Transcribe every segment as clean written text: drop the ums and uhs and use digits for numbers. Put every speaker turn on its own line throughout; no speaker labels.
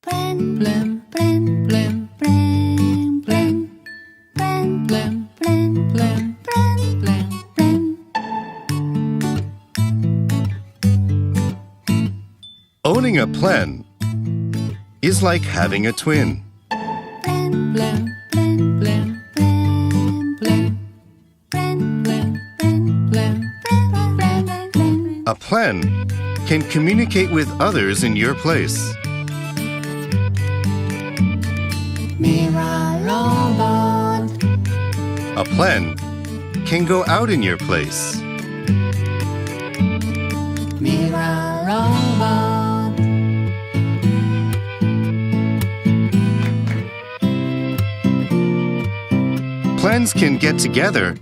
Blam, blam, blam, blam, blam, blam. Blam, blam, blam, blam, blam, blam, blam.
Owning a plen is like having a twin.
Blam, blam, blam, blam, blam, blam. Blam, blam, blam, blam, blam, blam, blam.
A plen can communicate with others in your place.
Mirror robot.
A plen can go out in your place.
Mirror robot.
Plens can get together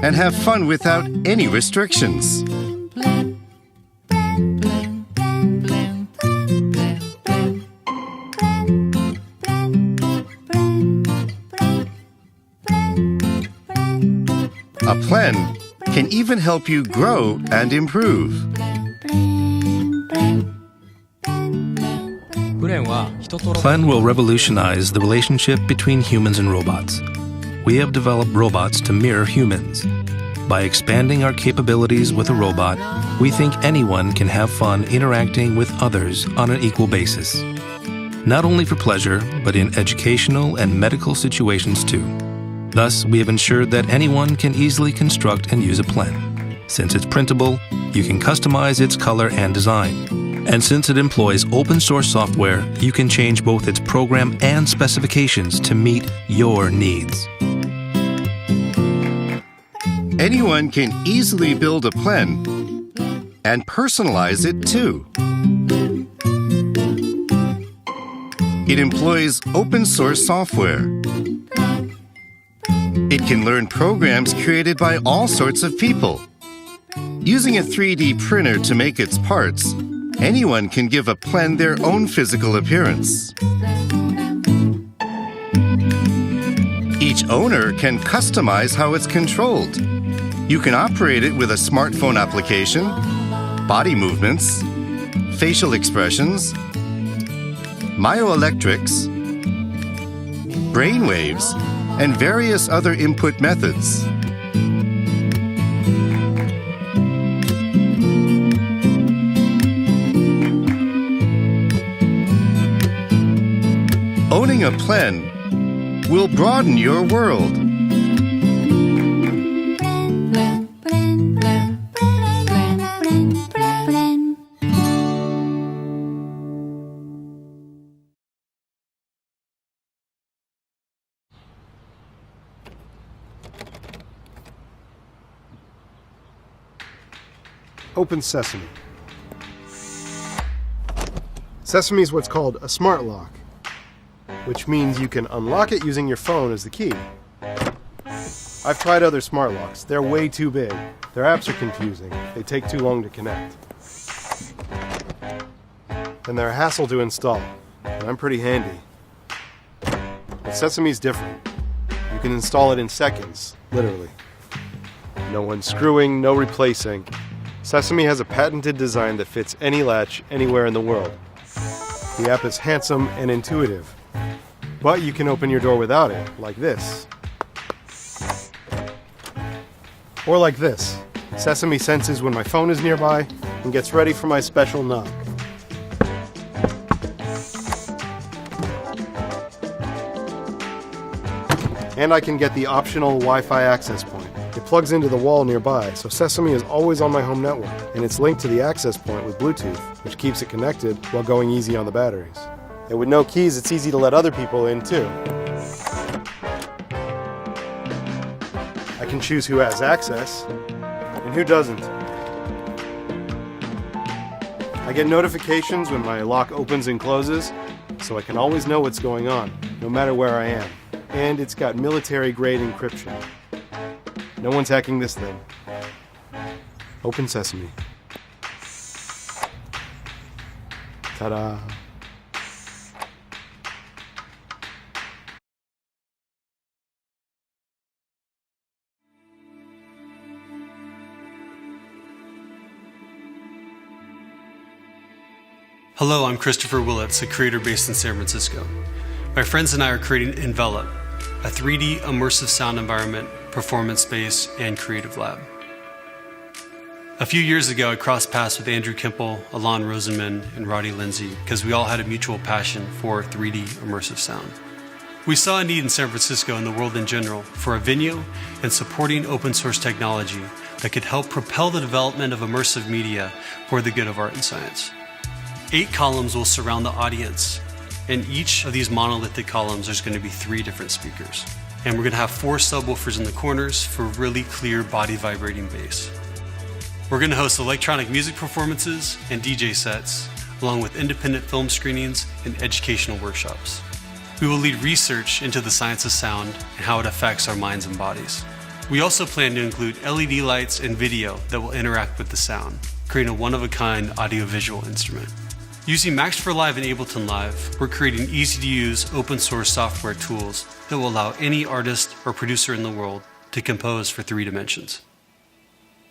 and have fun without any restrictions.
Blam, blam, blam, blam, blam, blam, blam. Blam, blam, blam, blam, blam, blam.
A plen can even help you grow and improve.
Plen will revolutionize the relationship between humans and robots. We have developed robots to mirror humans. By expanding our capabilities with a robot, we think anyone can have fun interacting with others on an equal basis. Not only for pleasure, but in educational and medical situations too. Thus, we have ensured that anyone can easily construct and use a plen. Since it's printable, you can customize its color and design. And since it employs open source software, you can change both its program and specifications to meet your needs.
Anyone can easily build a plen and personalize it too. It employs open source software. It can learn programs created by all sorts of people. Using a 3D printer to make its parts, anyone can give a plen their own physical appearance. Each owner can customize how it's controlled. You can operate it with a smartphone application, body movements, facial expressions, myoelectrics, brainwaves, and various other input methods. Owning a plen will broaden your world.
Open Sesame. Sesame is what's called a smart lock, which means you can unlock it using your phone as the key. I've tried other smart locks. They're way too big. Their apps are confusing. They take too long to connect. And they're a hassle to install. And I'm pretty handy. But Sesame's different. You can install it in seconds, literally. No unscrewing, no replacing. Sesame has a patented design that fits any latch anywhere in the world. The app is handsome and intuitive. But you can open your door without it, like this. Or like this. Sesame senses when my phone is nearby and gets ready for my special knock. And I can get the optional Wi-Fi access point. It plugs into the wall nearby, so Sesame is always on my home network, and it's linked to the access point with Bluetooth, which keeps it connected while going easy on the batteries. And with no keys, it's easy to let other people in too. I can choose who has access and who doesn't. I get notifications when my lock opens and closes, so I can always know what's going on, no matter where I am. And it's got military-grade encryption. No one's hacking this thing. Open Sesame. Ta-da!
Hello, I'm Christopher Willits, a creator based in San Francisco. My friends and I are creating Envelop, a 3D immersive sound environment, performance space, and creative lab. A few years ago, I crossed paths with Andrew Kimple, Alon Rosenman, and Roddy Lindsay because we all had a mutual passion for 3D immersive sound. We saw a need in San Francisco and the world in general for a venue and supporting open source technology that could help propel the development of immersive media for the good of art and science. 8 columns will surround the audience. In each of these monolithic columns, there's going to be 3 different speakers. And we're going to have 4 subwoofers in the corners for really clear body vibrating bass. We're going to host electronic music performances and DJ sets, along with independent film screenings and educational workshops. We will lead research into the science of sound and how it affects our minds and bodies. We also plan to include LED lights and video that will interact with the sound, creating a one-of-a-kind audiovisual instrument. Using Max for Live and Ableton Live, we're creating easy-to-use open-source software tools that will allow any artist or producer in the world to compose for 3 dimensions.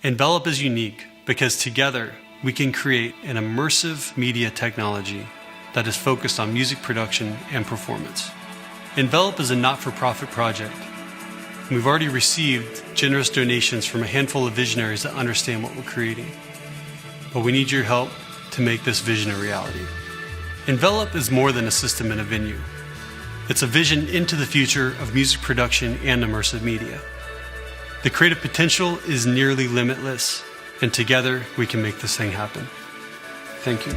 Envelop is unique because together we can create an immersive media technology that is focused on music production and performance. Envelop is a not-for-profit project. We've already received generous donations from a handful of visionaries that understand what we're creating. But we need your help to make this vision a reality. Envelop is more than a system and a venue. It's a vision into the future of music production and immersive media. The creative potential is nearly limitless, and together we can make this thing happen. Thank you.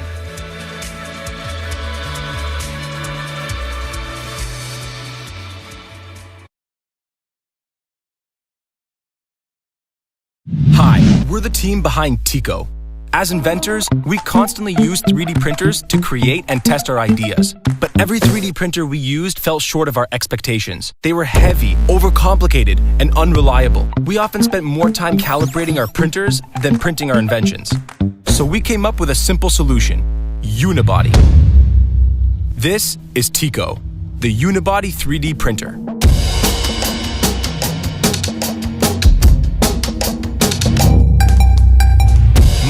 Hi, we're the team behind Tico. As inventors, we constantly use 3D printers to create and test our ideas. But every 3D printer we used fell short of our expectations. They were heavy, overcomplicated, and unreliable. We often spent more time calibrating our printers than printing our inventions. So we came up with a simple solution: Unibody. This is Tico, the Unibody 3D printer.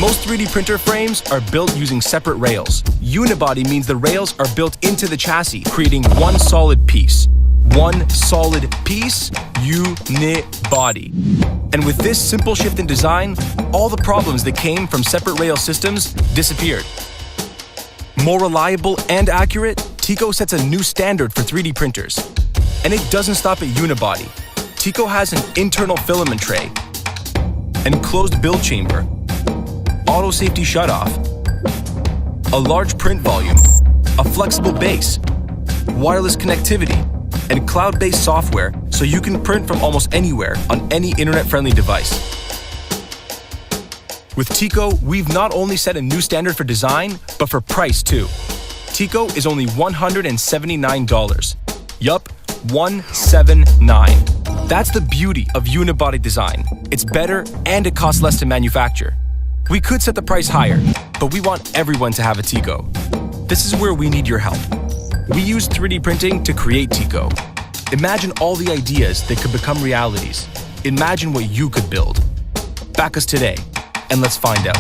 Most 3D printer frames are built using separate rails. Unibody means the rails are built into the chassis, creating one solid piece. One solid piece, Unibody. And with this simple shift in design, all the problems that came from separate rail systems disappeared. More reliable and accurate, Tico sets a new standard for 3D printers. And it doesn't stop at Unibody. Tico has an internal filament tray, an enclosed build chamber, auto safety shutoff, a large print volume, a flexible base, wireless connectivity, and cloud-based software so you can print from almost anywhere on any internet-friendly device. With Tico, we've not only set a new standard for design, but for price too. Tico is only $179. Yup, $179. That's the beauty of unibody design. It's better and it costs less to manufacture. We could set the price higher, but we want everyone to have a Tico. This is where we need your help. We use 3D printing to create Tico. Imagine all the ideas that could become realities. Imagine what you could build. Back us today, and let's find out.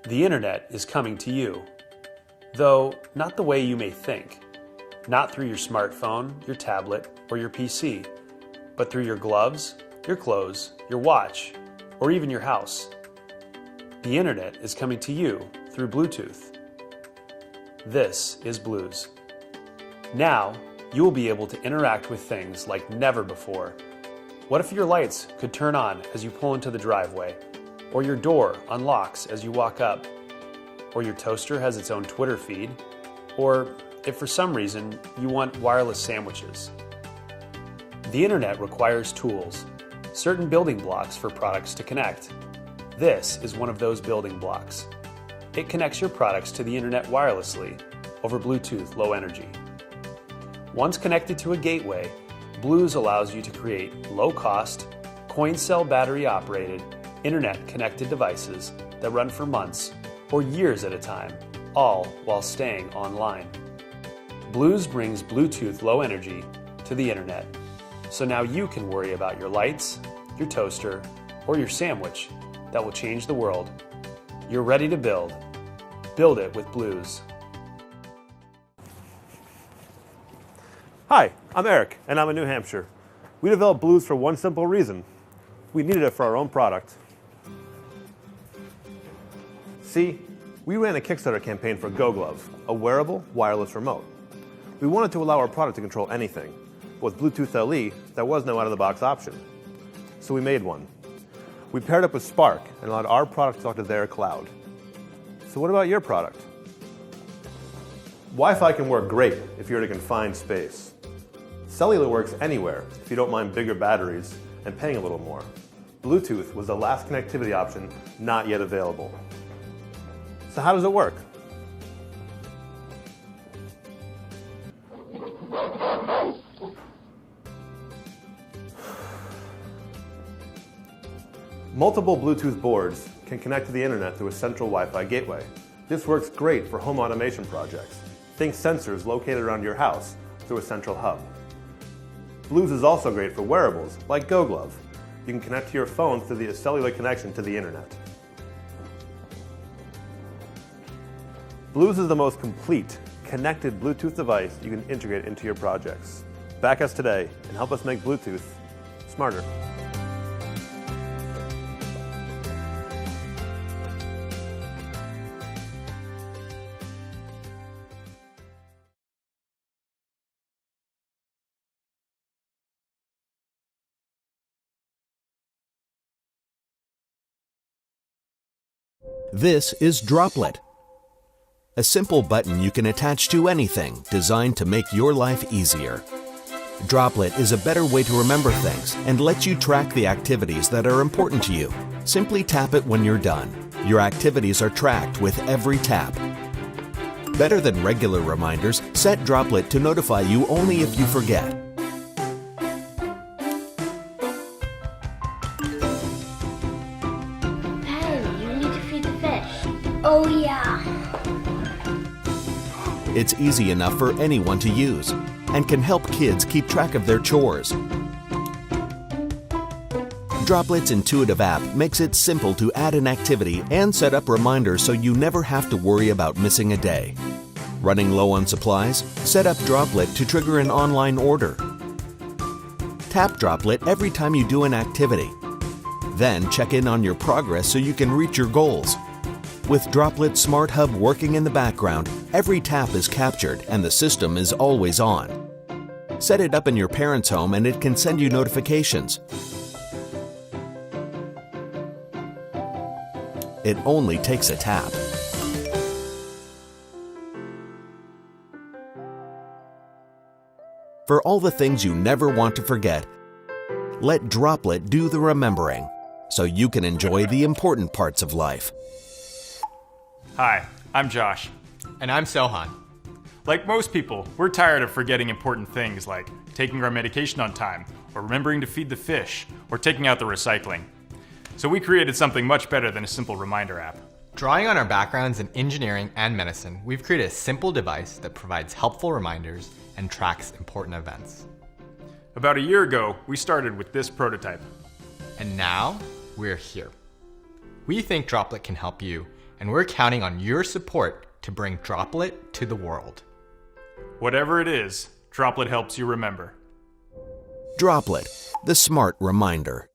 The internet is coming to you, though not the way you may think. Not through your smartphone, your tablet, or your PC, but through your gloves, your clothes, your watch, or even your house. The internet is coming to you through Bluetooth. This is Blues. Now, you will be able to interact with things like never before. What if your lights could turn on as you pull into the driveway, or your door unlocks as you walk up, or your toaster has its own Twitter feed, or if for some reason you want wireless sandwiches. The internet requires tools, certain building blocks for products to connect. This is one of those building blocks. It connects your products to the internet wirelessly over Bluetooth Low Energy. Once connected to a gateway, Blues allows you to create low-cost, coin cell battery-operated, internet-connected devices that run for months or years at a time, all while staying online. Blues brings Bluetooth Low Energy to the internet, so now you can worry about your lights, your toaster,
or your sandwich that will change the world. You're ready to build. Build it with Blues.
Hi, I'm Eric, and I'm in New Hampshire. We developed Blues for one simple reason. We needed it for our own product. See, we ran a Kickstarter campaign for Go Glove, a wearable, wireless remote. We wanted to allow our product to control anything, but with Bluetooth LE, there was no out-of-the-box option. So we made one. We paired up with Spark and allowed our product to talk to their cloud. So what about your product? Wi-Fi can work great if you're in a confined space. Cellular works anywhere if you don't mind bigger batteries and paying a little more. Bluetooth was the last connectivity option not yet available. So how does it work? Multiple Bluetooth boards can connect to the internet through a central Wi-Fi gateway. This works great for home automation projects. Think sensors located around your house through a central hub. Blues is also great for wearables like Go Glove. You can connect to your phone through the cellular connection to the internet. Blues is the most complete, connected Bluetooth device you can integrate into your projects. Back us today and help us make Bluetooth smarter.
This is Droplet, a simple button you can attach to anything designed to make your life easier. Droplet is a better way to remember things and lets you track the activities that are important to you. Simply tap it when you're done. Your activities are tracked with every tap. Better than regular reminders, set Droplet to notify you only if you forget.
Oh yeah.
It's easy enough for anyone to use and can help kids keep track of their chores. Droplet's intuitive app makes it simple to add an activity and set up reminders so you never have to worry about missing a day. Running low on supplies? Set up Droplet to trigger an online order. Tap Droplet every time you do an activity. Then check in on your progress so you can reach your goals. With Droplet Smart Hub working in the background, every tap is captured and the system is always on. Set it up in your parents' home and it can send you notifications. It only takes a tap. For all the things you never want to forget, let Droplet do the remembering so you can enjoy the important parts of life.
Hi, I'm Josh.
And I'm Sohan.
Like most people, we're tired of forgetting important things like taking our medication on time, or remembering to feed the fish, or taking out the recycling. So we created something much better than a simple reminder app.
Drawing on our backgrounds in engineering and medicine, we've created a simple device that provides helpful reminders and tracks important events.
About a year ago, we started with this prototype.
And now, we're here. We think Droplet can help you, and we're counting on your support to bring Droplet to the world.
Whatever it is, Droplet helps you remember.
Droplet, the smart reminder.